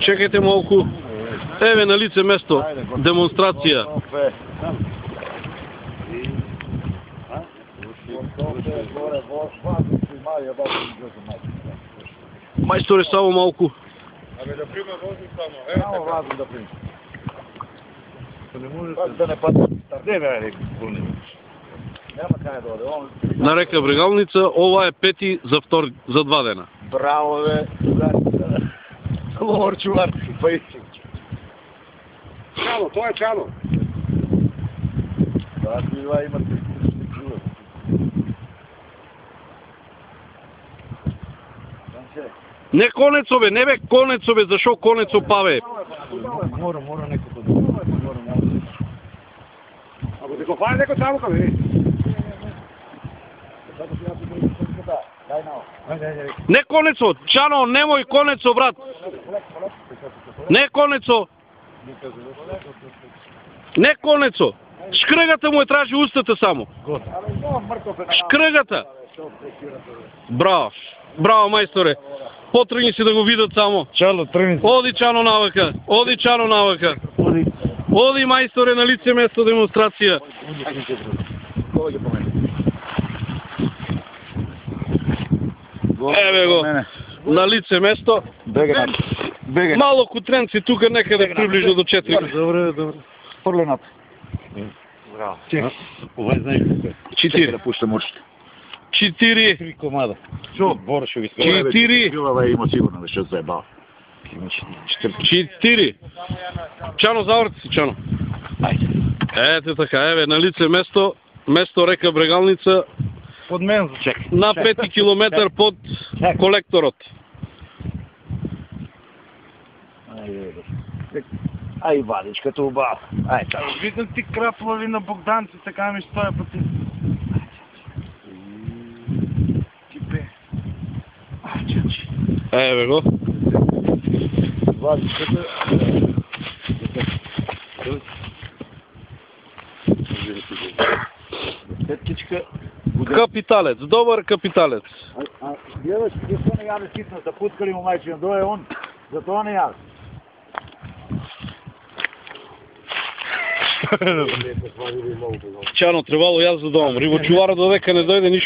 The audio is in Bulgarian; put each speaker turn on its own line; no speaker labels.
Чекайте малко. Еве на лице место. Демонстрация. Майсторе, само малко.
Абе да прима воздух само.
Само вазно да прима. Пак да не падне. Търдеме, няма къде да оде.
На река Брегалница, ова е пети за 2 дена.
Браво, бе. Лор чувар.
Чано, тоа е чано.
Да, това има чувар.
Не конецо бе, не бе конецо бе, зашо конецо па бе?
Мора некото да мора.
Ако те го фае неко чано бе.
Не конецо, Чано, немој конецо, брат. Не конецо. Не конецо. Шкръгата му е тражи устата само. Шкръгата. Браво. Браво, майсторе. Потръгни си да го видят само.
Чало, тръгни.
Оди, Чано, навъка. Оди, Чано, навъка. Оди, майсторе, на лице место демонстрация. Еве го. На лице место.
Бегай.
Мало кутренци тук, некъде приближно до 4.
Добре. Пърлената. Браво. Това е знаеш.
4.
Да пущам още.
4.
3 комада.
Бора ще ги
4.
Била има сигурно, защото се е бал.
4. Чано, завърти си, Чано.
Айде.
Ете така, еве, на лице место река Брегалница,
Под мен зачекай.
на 5 километър под колекторът.
Ай, вадичката оба. Ай, така.
Видно ти крапвали на Богданци, така ми стоя пъти. Кипе.
Еве го.
Вадичката. Петкичка.
Капиталец, добър капиталец.
Гледаш, защо не яде ситна, са пускали му майчина, дое он, затова не яде.
Чано, трябвало и аз да домам. Рибочувара до века не дойде нищо.